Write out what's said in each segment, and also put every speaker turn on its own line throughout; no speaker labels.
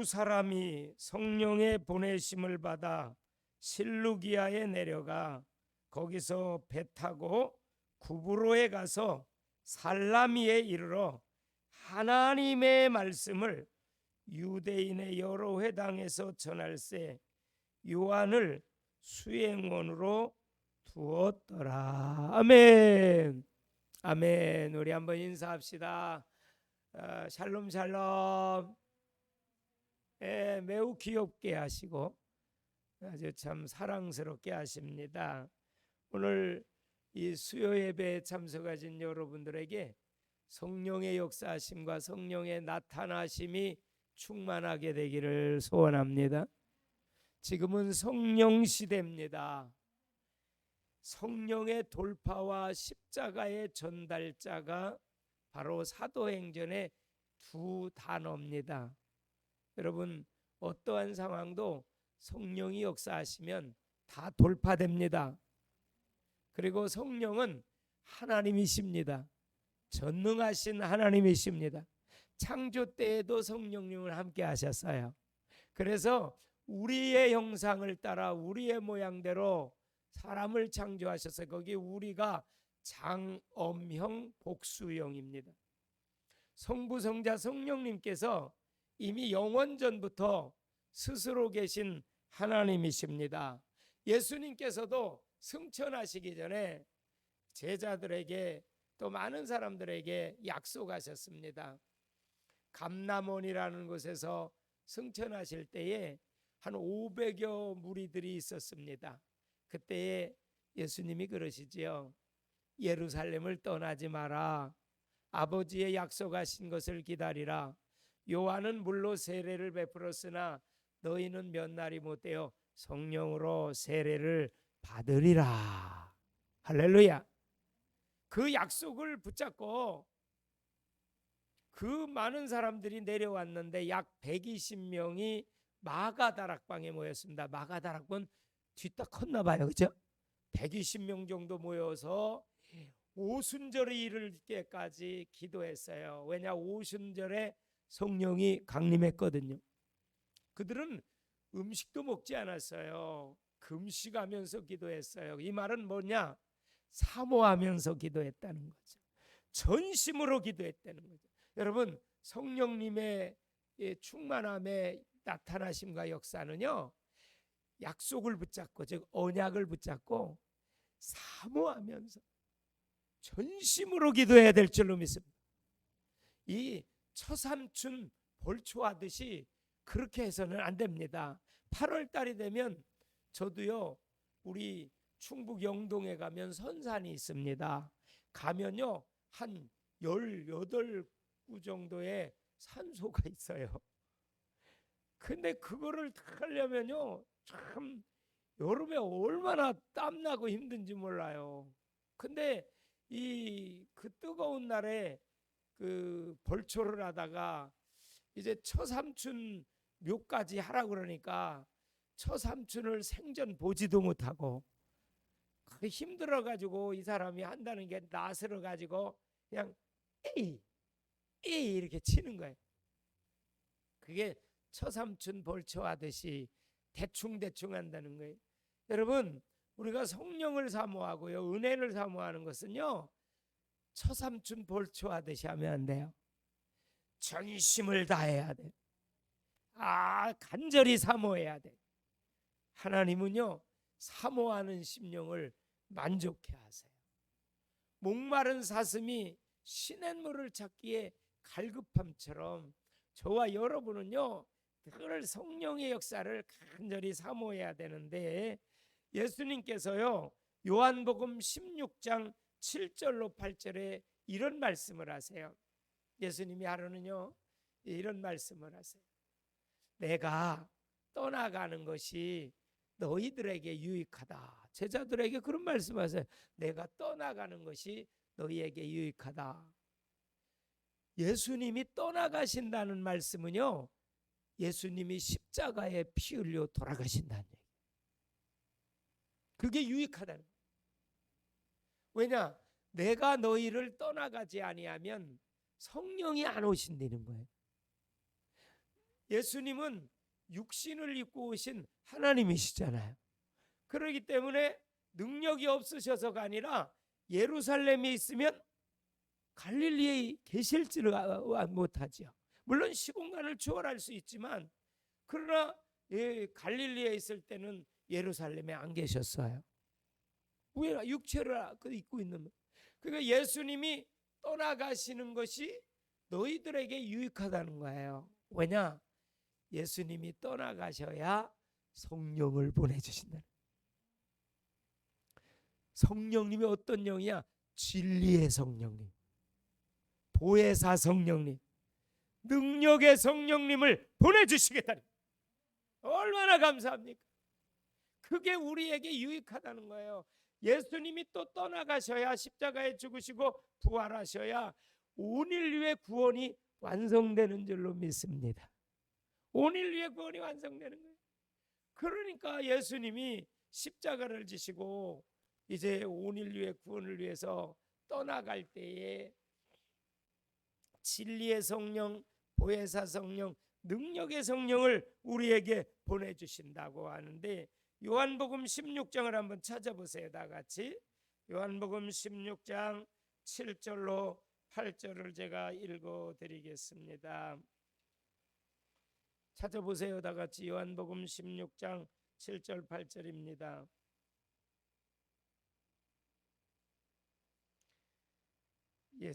두 사람이 성령의 보내심을 받아 실루기아에 내려가 거기서 배 타고 구브로에 가서 살라미에 이르러 하나님의 말씀을 유대인의 여러 회당에서 전할세 요한을 수행원으로 두었더라. 아멘. 아멘. 우리 한번 인사합시다. 샬롬 샬롬. 매우 귀엽게 하시고 아주 참 사랑스럽게 하십니다. 오늘 이 수요 예배에 참석하신 여러분들에게 성령의 역사하심과 성령의 나타나심이 충만하게 되기를 소원합니다. 지금은 성령 시대입니다. 성령의 돌파와 십자가의 전달자가 바로 사도행전의 두 단어입니다. 여러분, 어떠한 상황도 성령이 역사하시면 다 돌파됩니다. 그리고 성령은 하나님이십니다. 전능하신 하나님이십니다. 창조 때에도 성령님을 함께 하셨어요. 그래서 우리의 형상을 따라 우리의 모양대로 사람을 창조하셔서 거기 우리가 장엄형 복수형입니다. 성부 성자 성령님께서 이미 영원전부터 스스로 계신 하나님이십니다. 예수님께서도 승천하시기 전에 제자들에게 또 많은 사람들에게 약속하셨습니다. 감람원이라는 곳에서 승천하실 때에 한 500여 무리들이 있었습니다. 그때에 예수님이 그러시지요. 예루살렘을 떠나지 마라. 아버지의 약속하신 것을 기다리라. 요한은 물로 세례를 베풀었으나 너희는 몇 날이 못되어 성령으로 세례를 받으리라. 할렐루야. 그 약속을 붙잡고 그 많은 사람들이 내려왔는데 약 120명이 마가다락방에 모였습니다. 마가다락방 뒤딱 컸나 봐요. 그죠? 120명 정도 모여서 오순절이 이를 때까지 기도했어요. 왜냐? 오순절에 성령이 강림했거든요. 그들은 음식도 먹지 않았어요. 금식하면서 기도했어요. 이 말은 뭐냐? 사모하면서 기도했다는 거죠. 전심으로 기도했다는 거죠. 여러분, 성령님의 충만함의 나타나심과 역사는요, 약속을 붙잡고, 즉 언약을 붙잡고 사모하면서 전심으로 기도해야 될 줄로 믿습니다. 이 처삼춘 벌초하듯이 그렇게 해서는 안 됩니다. 8월 달이 되면 저도요, 우리 충북 영동에 가면 선산이 있습니다. 가면요, 한 18구 정도의 산소가 있어요. 근데 그거를 하려면요, 참 여름에 얼마나 땀나고 힘든지 몰라요. 근데 그 뜨거운 날에 그 벌초를 하다가 이제 처삼춘 묘까지 하라고 그러니까 처삼춘을 생전 보지도 못하고 힘들어 가지고 이 사람이 한다는 게 낯설어 가지고 그냥 에이 이렇게 치는 거예요. 그게 처삼춘 벌초 하듯이 대충 한다는 거예요. 여러분, 우리가 성령을 사모하고요, 은혜를 사모하는 것은요, 처삼춘 벌초 하듯이 하면 안 돼요. 전심을 다해야 돼. 간절히 사모해야 돼. 하나님은요, 사모하는 심령을 만족해 하세요. 목마른 사슴이 시냇물을 찾기에 갈급함처럼 저와 여러분은요, 늘 성령의 역사를 간절히 사모해야 되는데, 예수님께서요, 요한복음 16장 7절로 8절에 이런 말씀을 하세요. 예수님이 하루는요, 이런 말씀을 하세요. 내가 떠나가는 것이 너희들에게 유익하다. 제자들에게 그런 말씀하세요. 내가 떠나가는 것이 너희에게 유익하다. 예수님이 떠나가신다는 말씀은요, 예수님이 십자가에 피 흘려 돌아가신다는 얘기예요. 그게 유익하다는 거예요. 왜냐? 내가 너희를 떠나가지 아니하면 성령이 안 오신다는 거예요. 예수님은 육신을 입고 오신 하나님이시잖아요. 그렇기 때문에 능력이 없으셔서가 아니라 예루살렘에 있으면 갈릴리에 계실지를 못하지요. 물론 시공간을 초월할 수 있지만 그러나 갈릴리에 있을 때는 예루살렘에 안 계셨어요. 왜 육체를 입고 있는 거예요. 그러니까 예수님이 떠나가시는 것이 너희들에게 유익하다는 거예요. 왜냐? 예수님이 떠나가셔야 성령을 보내주신다. 성령님이 어떤 영이야? 진리의 성령님, 보혜사 성령님, 능력의 성령님을 보내주시겠다. 얼마나 감사합니까? 그게 우리에게 유익하다는 거예요. 예수님이 또 떠나가셔야, 십자가에 죽으시고 부활하셔야 온 인류의 구원이 완성되는 줄로 믿습니다. 온 인류의 구원이 완성되는 거예요. 그러니까 예수님이 십자가를 지시고 이제 온 인류의 구원을 위해서 떠나갈 때에 진리의 성령, 보혜사 성령, 능력의 성령을 우리에게 보내주신다고 하는데, 요한복음 16장을 한번 찾아보세요. 다 같이 요한복음 16장 7절로 8절을 제가 읽어드리겠습니다. 찾아보세요. 다 같이 요한복음 16장 7절 8절입니다.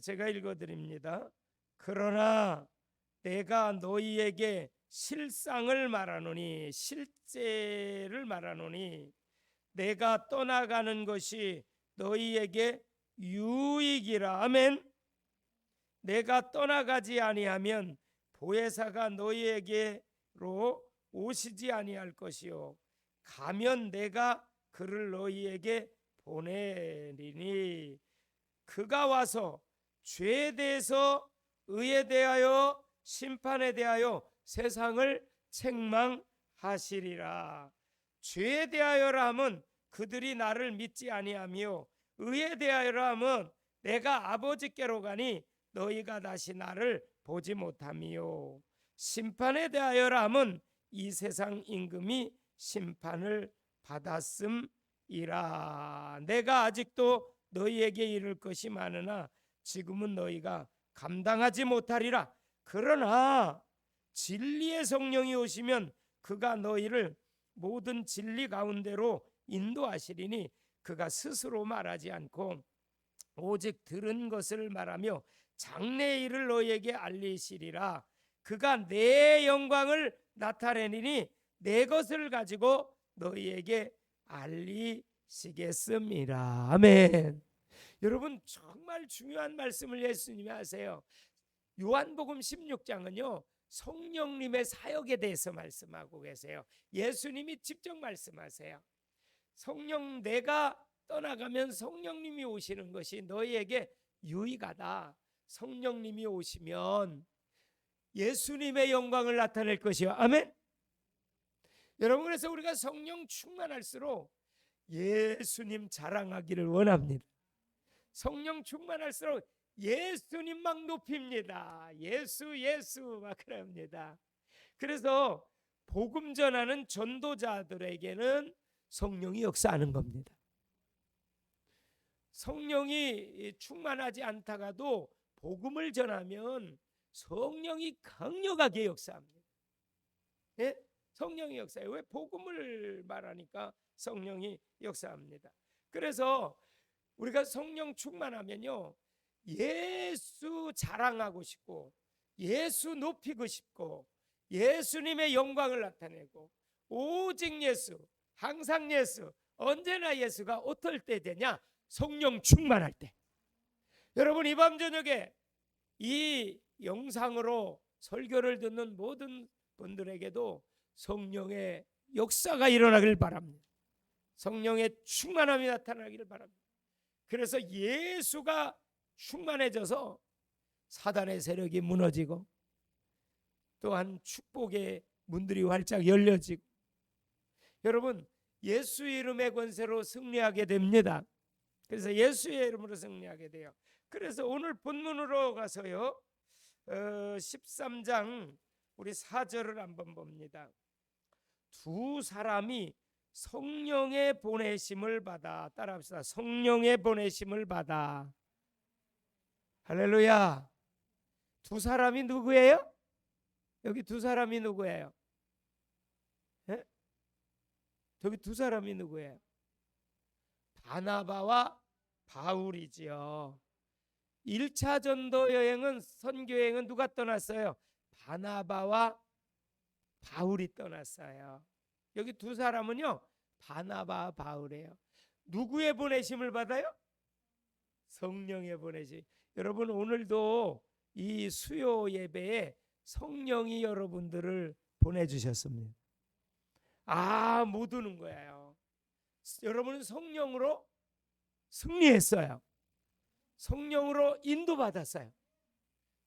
제가 읽어드립니다. 그러나 내가 너희에게 실상을 말하노니, 실제를 말하노니, 내가 떠나가는 것이 너희에게 유익이라. 아멘. 내가 떠나가지 아니하면 보혜사가 너희에게로 오시지 아니할 것이요, 가면 내가 그를 너희에게 보내리니 그가 와서 죄에 대해서, 의에 대하여, 심판에 대하여 세상을 책망하시리라. 죄에 대하여라 하면 그들이 나를 믿지 아니하며, 의에 대하여라 하면 내가 아버지께로 가니 너희가 다시 나를 보지 못하며, 심판에 대하여라 하면 이 세상 임금이 심판을 받았음이라. 내가 아직도 너희에게 이를 것이 많으나 지금은 너희가 감당하지 못하리라. 그러나 진리의 성령이 오시면 그가 너희를 모든 진리 가운데로 인도하시리니 그가 스스로 말하지 않고 오직 들은 것을 말하며 장래의 일을 너희에게 알리시리라. 그가 내 영광을 나타내리니 내 것을 가지고 너희에게 알리시겠습니다. 아멘. 여러분, 정말 중요한 말씀을 예수님이 하세요. 요한복음 16장은요 성령님의 사역에 대해서 말씀하고 계세요. 예수님이 직접 말씀하세요. 성령, 내가 떠나가면 성령님이 오시는 것이 너희에게 유익하다. 성령님이 오시면 예수님의 영광을 나타낼 것이요. 아멘. 여러분, 그래서 우리가 성령 충만할수록 예수님 자랑하기를 원합니다. 성령 충만할수록 예수님 막 높입니다. 예수 예수 막 그럽니다. 그래서 복음 전하는 전도자들에게는 성령이 역사하는 겁니다. 성령이 충만하지 않다가도 복음을 전하면 성령이 강력하게 역사합니다. 예? 성령이 역사해요. 왜? 복음을 말하니까 성령이 역사합니다. 그래서 우리가 성령 충만하면요 예수 자랑하고 싶고, 예수 높이고 싶고, 예수님의 영광을 나타내고, 오직 예수, 항상 예수, 언제나 예수가 어떨 때 되냐? 성령 충만할 때. 여러분, 이 밤 저녁에 이 영상으로 설교를 듣는 모든 분들에게도 성령의 역사가 일어나길 바랍니다. 성령의 충만함이 나타나기를 바랍니다. 그래서 예수가 충만해져서 사단의 세력이 무너지고, 또한 축복의 문들이 활짝 열려지고, 여러분 예수 이름의 권세로 승리하게 됩니다. 그래서 예수의 이름으로 승리하게 돼요. 그래서 오늘 본문으로 가서요 13장 우리 4절을 한번 봅니다. 두 사람이 성령의 보내심을 받아. 따라합시다. 성령의 보내심을 받아. 할렐루야. 두 사람이 누구예요? 여기 두 사람이 누구예요? 예? 저기 두 사람이 누구예요? 바나바와 바울이지요. 1차 전도 여행은, 선교 여행은 누가 떠났어요? 바나바와 바울이 떠났어요. 여기 두 사람은요, 바나바와 바울이에요. 누구의 보내심을 받아요? 성령의 보내심. 여러분, 오늘도 이 수요 예배에 성령이 여러분들을 보내주셨습니다. 못 오는 거예요. 여러분은 성령으로 승리했어요. 성령으로 인도받았어요.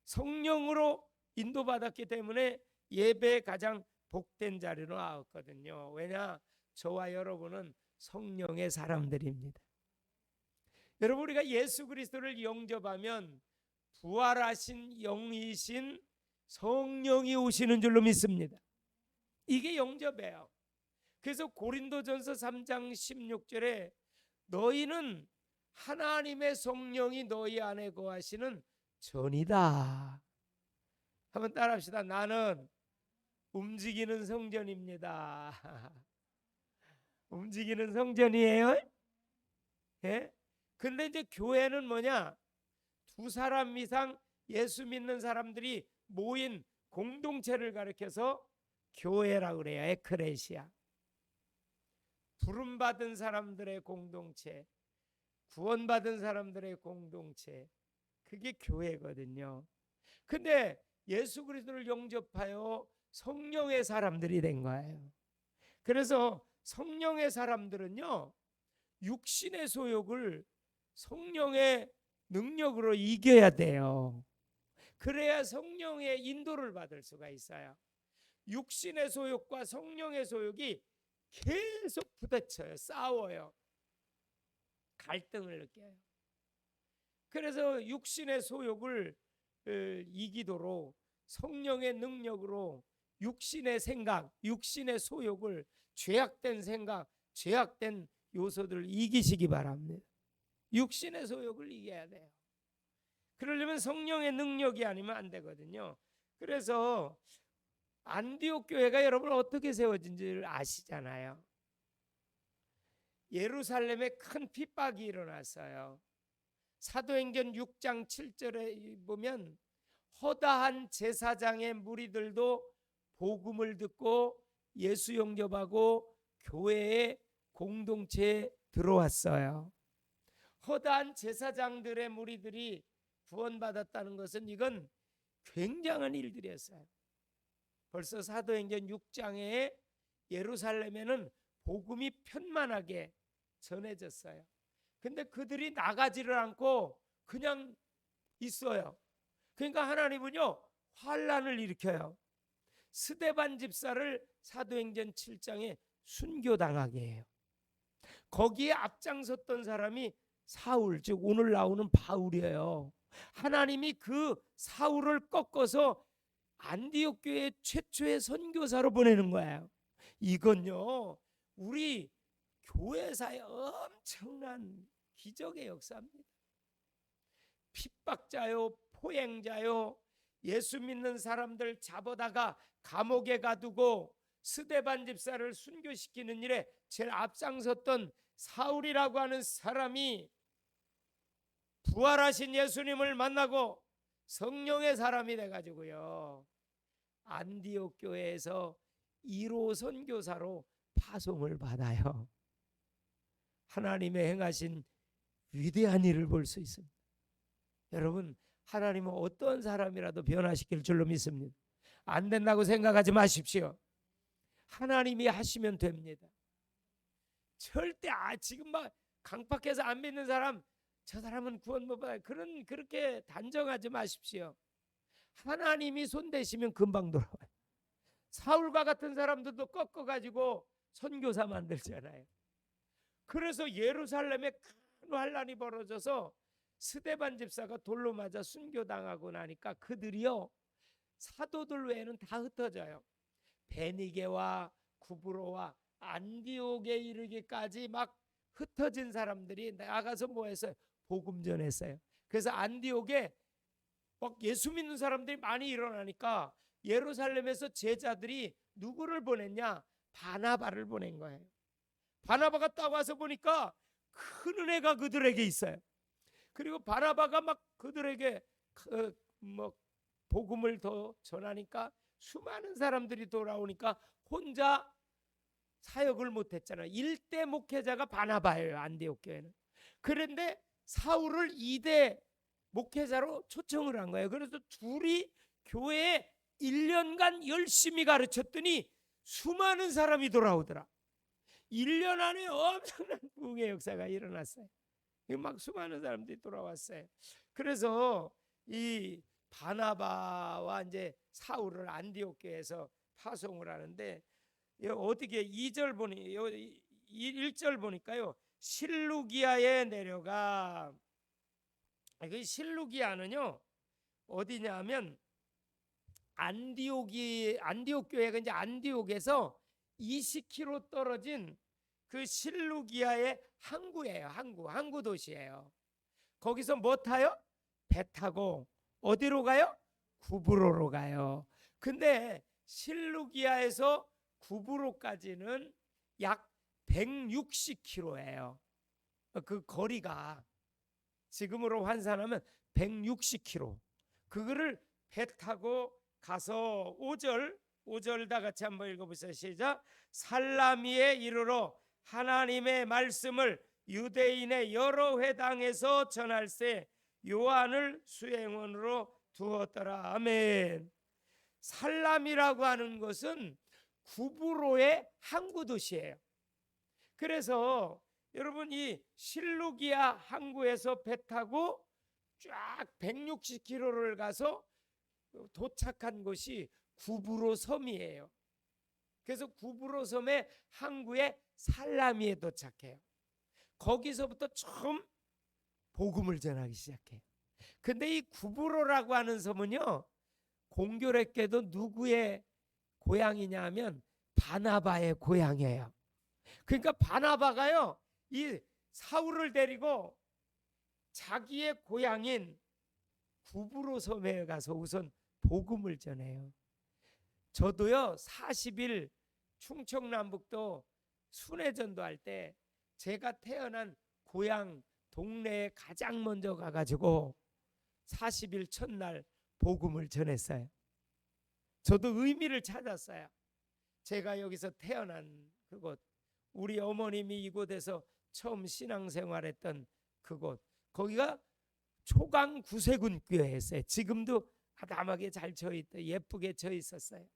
성령으로 인도받았기 때문에 예배에 가장 복된 자리로 나왔거든요. 왜냐? 저와 여러분은 성령의 사람들입니다. 여러분, 우리가 예수 그리스도를 영접하면 부활하신 영이신 성령이 오시는 줄로 믿습니다. 이게 영접이에요. 그래서 고린도전서 3장 16절에 너희는 하나님의 성령이 너희 안에 거하시는 전이다. 한번 따라합시다. 나는 움직이는 성전입니다. 움직이는 성전이에요. 예? 근데 이제 교회는 뭐냐? 두 사람 이상 예수 믿는 사람들이 모인 공동체를 가리켜서 교회라고 그래요. 에크레시아. 부름받은 사람들의 공동체, 구원받은 사람들의 공동체, 그게 교회거든요. 근데 예수 그리스도를 영접하여 성령의 사람들이 된 거예요. 그래서 성령의 사람들은요, 육신의 소욕을 성령의 능력으로 이겨야 돼요. 그래야 성령의 인도를 받을 수가 있어요. 육신의 소욕과 성령의 소욕이 계속 부딪혀요. 싸워요. 갈등을 느껴요. 그래서 육신의 소욕을 이기도록 성령의 능력으로 육신의 생각, 육신의 소욕을, 죄악된 생각, 죄악된 요소들을 이기시기 바랍니다. 육신의 소욕을 이겨야 돼요. 그러려면 성령의 능력이 아니면 안 되거든요. 그래서 안디옥 교회가 여러분 어떻게 세워진지를 아시잖아요. 예루살렘에 큰 핍박이 일어났어요. 사도행전 6장 7절에 보면 허다한 제사장의 무리들도 복음을 듣고 예수 영접하고 교회의 공동체에 들어왔어요. 허다한 제사장들의 무리들이 구원받았다는 것은 이건 굉장한 일들이었어요. 벌써 사도행전 6장에 예루살렘에는 복음이 편만하게 전해졌어요. 근데 그들이 나가지를 않고 그냥 있어요. 그러니까 하나님은요, 환란을 일으켜요. 스데반 집사를 사도행전 7장에 순교당하게 해요. 거기에 앞장섰던 사람이 사울, 즉 오늘 나오는 바울이에요. 하나님이 그 사울을 꺾어서 안디옥 교회 최초의 선교사로 보내는 거예요. 이건요, 우리 교회사의 엄청난 기적의 역사입니다. 핍박자요, 포행자요, 예수 믿는 사람들 잡아다가 감옥에 가두고 스데반 집사를 순교시키는 일에 제일 앞장섰던 사울이라고 하는 사람이 부활하신 예수님을 만나고 성령의 사람이 돼가지고요, 안디옥 교회에서 1호 선교사로 파송을 받아요. 하나님의 행하신 위대한 일을 볼 수 있습니다. 여러분, 하나님은 어떤 사람이라도 변화시킬 줄로 믿습니다. 안 된다고 생각하지 마십시오. 하나님이 하시면 됩니다. 절대 지금 막 강팍해서 안 믿는 사람, 저 사람은 구원 못 받아요, 그렇게 단정하지 마십시오. 하나님이 손대시면 금방 돌아와요. 사울과 같은 사람들도 꺾어가지고 선교사 만들잖아요. 그래서 예루살렘에 큰 환란이 벌어져서 스데반 집사가 돌로 맞아 순교당하고 나니까 그들이요, 사도들 외에는 다 흩어져요. 베니게와 구브로와 안디옥에 이르기까지 막 흩어진 사람들이 나가서 뭐 했어요? 복음 전했어요. 그래서 안디옥에 막 예수 믿는 사람들이 많이 일어나니까 예루살렘에서 제자들이 누구를 보냈냐? 바나바를 보낸 거예요. 바나바가 딱 와서 보니까 큰 은혜가 그들에게 있어요. 그리고 바나바가 막 그들에게 뭐 복음을 더 전하니까 수많은 사람들이 돌아오니까 혼자 사역을 못했잖아요. 1대 목회자가 바나바예요. 안디옥 교회는. 그런데 사울을 2대 목회자로 초청을 한 거예요. 그래서 둘이 교회에 1년간 열심히 가르쳤더니 수많은 사람이 돌아오더라. 1년 안에 엄청난 부흥의 역사가 일어났어요. 막 수많은 사람들이 돌아왔어요. 그래서 이 바나바와 이제 사울을 안디옥 교회에서 파송을 하는데 어떻게 2절 보니 1절 보니까요. 실루기아에 내려가. 그 실루기아는요 어디냐면 안디옥 교회가 이제 안디옥에서 20km 떨어진 그 실루기아의 항구예요. 항구 도시예요. 거기서 뭐 타요? 배 타고 어디로 가요? 구브로로 가요. 근데 실루기아에서 구브로까지는 약 160km예요. 그 거리가 지금으로 환산하면 160km. 그거를 배 타고 가서 5절 다 같이 한번 읽어보세요. 시작. 살라미에 이르러 하나님의 말씀을 유대인의 여러 회당에서 전할세 요한을 수행원으로 두었더라. 아멘. 살람이라고 하는 것은 구브로의 항구 도시예요. 그래서 여러분 이 실루기아 항구에서 배 타고 쫙 160km를 가서 도착한 곳이 구브로 섬이에요. 그래서 구브로 섬의 항구에 살라미에 도착해요. 거기서부터 처음 복음을 전하기 시작해요. 근데 이 구브로라고 하는 섬은요 공교롭게도 누구의 고향이냐 하면 바나바의 고향이에요. 그러니까 바나바가요 이 사울을 데리고 자기의 고향인 구브로 섬에 가서 우선 복음을 전해요. 저도요 40일 충청남북도 순회전도 할 때 제가 태어난 고향 동네에 가장 먼저 가가지고 40일 첫날 복음을 전했어요. 저도 의미를 찾았어요. 제가 여기서 태어난 그곳, 우리 어머님이 이곳에서 처음 신앙생활했던 그곳, 거기가 초강 구세군 교회였어요. 지금도 아담하게 잘 져있다, 예쁘게 져 있었어요.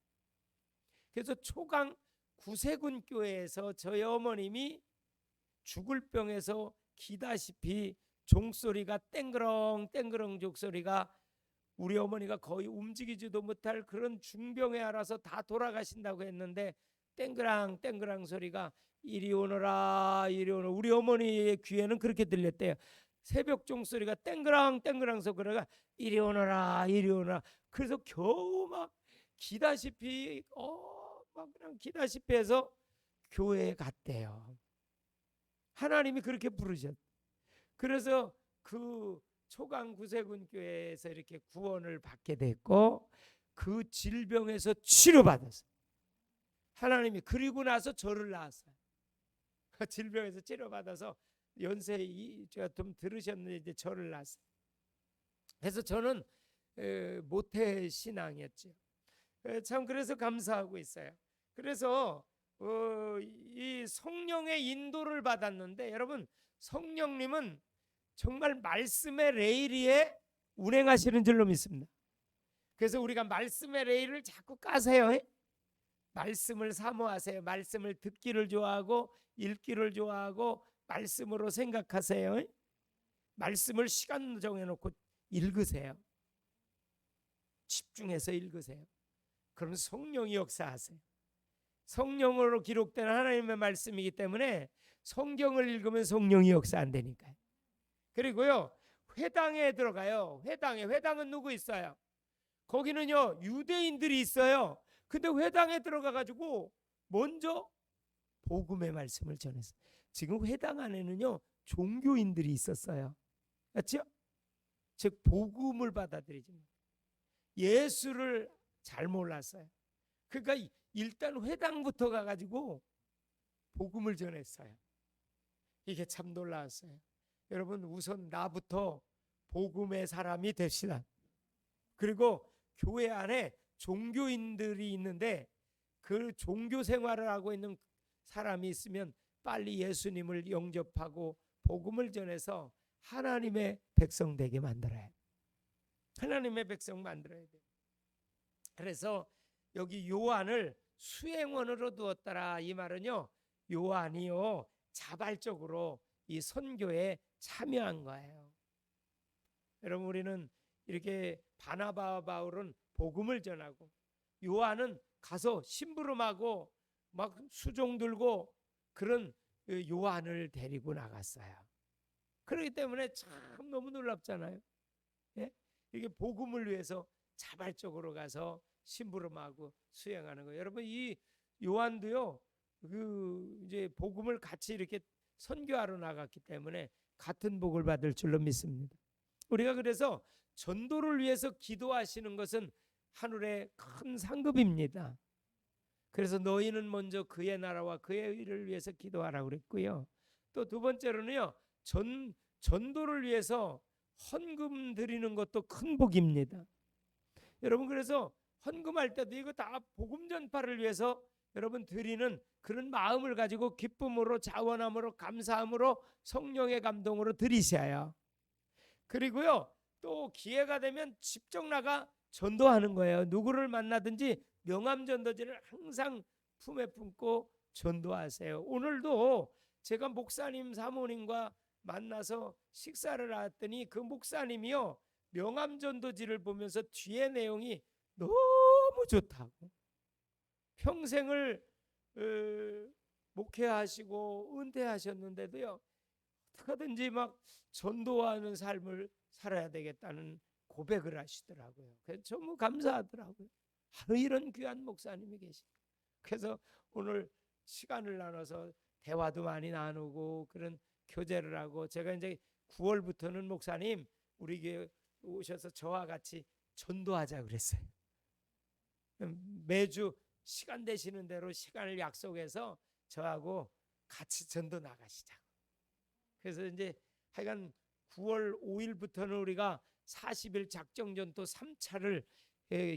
그래서 초강 구세군 교회에서 저희 어머님이 죽을 병에서 기다시피 종소리가 땡그렁 땡그렁 종소리가 우리 어머니가 거의 움직이지도 못할 그런 중병에 알아서 다 돌아가신다고 했는데 땡그랑 땡그랑 소리가 이리 오너라 이리 오너라. 우리 어머니의 귀에는 그렇게 들렸대요. 새벽 종소리가 땡그랑 땡그랑 소리가 이리 오너라 이리 오너라. 그래서 겨우 막 기다시피 막 그냥 기다시피 해서 교회에 갔대요. 하나님이 그렇게 부르셨. 그래서 그 초강 구세군 교회에서 이렇게 구원을 받게 됐고 그 질병에서 치료받았어요. 하나님이. 그리고 나서 저를 낳았어요. 질병에서 치료받아서 연세 제가 좀 들으셨는데 이제 저를 낳았어요. 그래서 저는 모태 신앙이었죠. 참 그래서 감사하고 있어요. 그래서 이 성령의 인도를 받았는데 여러분 성령님은 정말 말씀의 레일 위에 운행하시는 줄로 믿습니다. 그래서 우리가 말씀의 레일을 자꾸 까세요. 말씀을 사모하세요. 말씀을 듣기를 좋아하고 읽기를 좋아하고 말씀으로 생각하세요. 말씀을 시간 정해놓고 읽으세요. 집중해서 읽으세요. 그럼 성령이 역사하세요. 성령으로 기록된 하나님의 말씀이기 때문에 성경을 읽으면 성령이 역사한다니까요. 그리고요 회당에 들어가요. 회당은 누구 있어요? 거기는요 유대인들이 있어요. 근데 회당에 들어가 가지고 먼저 복음의 말씀을 전했어요. 지금 회당 안에는요 종교인들이 있었어요. 그렇죠? 즉 복음을 받아들이지 예수를 잘 몰랐어요. 그러니까 일단 회당부터 가가지고 복음을 전했어요. 이게 참 놀라웠어요. 여러분 우선 나부터 복음의 사람이 됩시다. 그리고 교회 안에 종교인들이 있는데 그 종교 생활을 하고 있는 사람이 있으면 빨리 예수님을 영접하고 복음을 전해서 하나님의 백성 되게 만들어야 돼. 하나님의 백성 만들어야 돼. 그래서 여기 요한을 수행원으로 두었더라. 이 말은요 요한이요 자발적으로 이 선교에 참여한 거예요. 여러분 우리는 이렇게 바나바와 바울은 복음을 전하고 요한은 가서 심부름하고 막 수종 들고 그런 요한을 데리고 나갔어요. 그렇기 때문에 참 너무 놀랍잖아요. 예? 이게 복음을 위해서 자발적으로 가서 심부름하고 수행하는 거예요. 여러분 이 요한도요 이제 복음을 같이 이렇게 선교하러 나갔기 때문에 같은 복을 받을 줄로 믿습니다. 우리가 그래서 전도를 위해서 기도하시는 것은 하늘의 큰 상급입니다. 그래서 너희는 먼저 그의 나라와 그의 의를 위해서 기도하라고 그랬고요. 또 두 번째로는요 전도를 위해서 헌금 드리는 것도 큰 복입니다. 여러분 그래서 헌금할 때도 이거 다 복음 전파를 위해서 여러분 드리는 그런 마음을 가지고 기쁨으로 자원함으로 감사함으로 성령의 감동으로 드리셔야. 그리고요 또 기회가 되면 직접 나가 전도하는 거예요. 누구를 만나든지 명함전도지를 항상 품에 품고 전도하세요. 오늘도 제가 목사님 사모님과 만나서 식사를 했더니 그 목사님이요 명함전도지를 보면서 뒤에 내용이 너무 좋다고, 평생을 목회하시고 은퇴하셨는데도요 어떻게든지 막 전도하는 삶을 살아야 되겠다는 고백을 하시더라고요. 그래서 너무 감사하더라고요. 하루 이런 귀한 목사님이 계십니다. 그래서 오늘 시간을 나눠서 대화도 많이 나누고 그런 교제를 하고, 제가 이제 9월부터는 목사님 우리 교회 오셔서 저와 같이 전도하자 그랬어요. 매주 시간 되시는 대로 시간을 약속해서 저하고 같이 전도 나가시자고. 그래서 이제 하여간 9월 5일부터는 우리가 40일 작정전도 3차를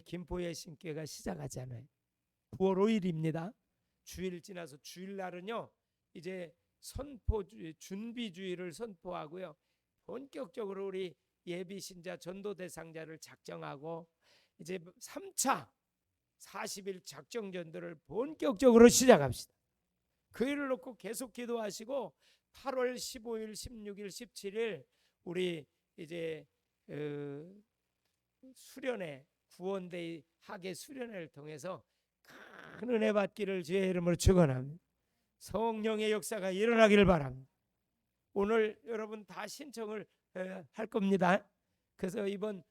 김포의 신교회가 시작하잖아요. 9월 5일입니다. 주일 지나서 주일날은요 이제 준비주의를 선포하고요 본격적으로 우리 예비신자 전도 대상자를 작정하고 이제 3차 40일 작정전도를 본격적으로 시작합시다. 그 일을 놓고 계속 기도하시고 8월 15일, 16일, 17일 우리 이제 수련회 구원대의 학예 수련회를 통해서 큰 은혜 받기를 주의 이름으로 축원합니다. 성령의 역사가 일어나기를 바랍니다. 오늘 여러분 다 신청을 할 겁니다. 그래서 이번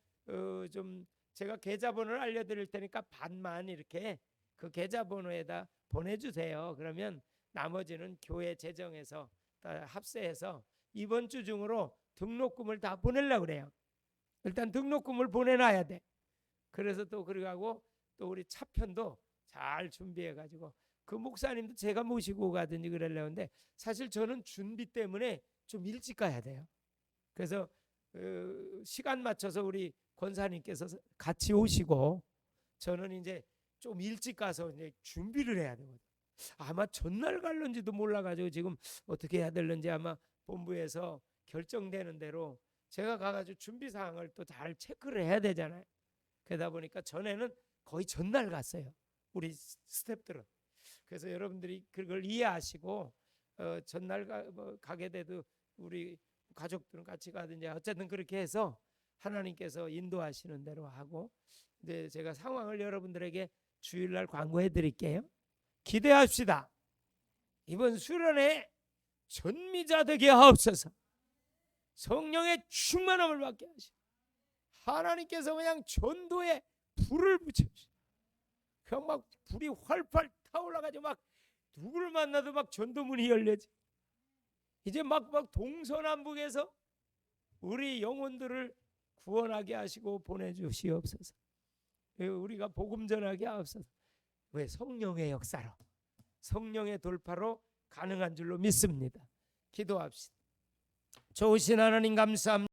좀 제가 계좌번호를 알려드릴 테니까 반만 이렇게 그 계좌번호에다 보내주세요. 그러면 나머지는 교회 재정에서 합세해서 이번 주 중으로 등록금을 다 보내려고 그래요. 일단 등록금을 보내놔야 돼. 그래서 또 그러고 또 우리 차편도 잘 준비해가지고 그 목사님도 제가 모시고 가든지 그러려고 하는데 사실 저는 준비 때문에 좀 일찍 가야 돼요. 그래서 시간 맞춰서 우리 권사님께서 같이 오시고 저는 이제 좀 일찍 가서 이제 준비를 해야 되거든요. 아마 전날 갈런지도 몰라가지고 지금 어떻게 해야 될는지 아마 본부에서 결정되는 대로 제가 가가지고 준비 사항을 또 잘 체크를 해야 되잖아요. 그러다 보니까 전에는 거의 전날 갔어요. 우리 스태프들은. 그래서 여러분들이 그걸 이해하시고 전날 가게 돼도 우리 가족들은 같이 가든지 어쨌든 그렇게 해서 하나님께서 인도하시는 대로 하고 이제 제가 상황을 여러분들에게 주일날 광고해 드릴게요. 기대합시다. 이번 수련회 전미자 되게 하옵소서. 성령의 충만함을 받게 하시고 하나님께서 그냥 전도의 불을 붙여주시고 그냥 막 불이 활활 타올라가지고 막 누구를 만나도 막 전도문이 열려지. 이제 막 동서남북에서 우리 영혼들을 구원하게 하시고 보내주시옵소서. 우리가 복음 전하게 하옵소서. 왜? 성령의 역사로, 성령의 돌파로 가능한 줄로 믿습니다. 기도합시다. 좋으신 하나님 감사합니다.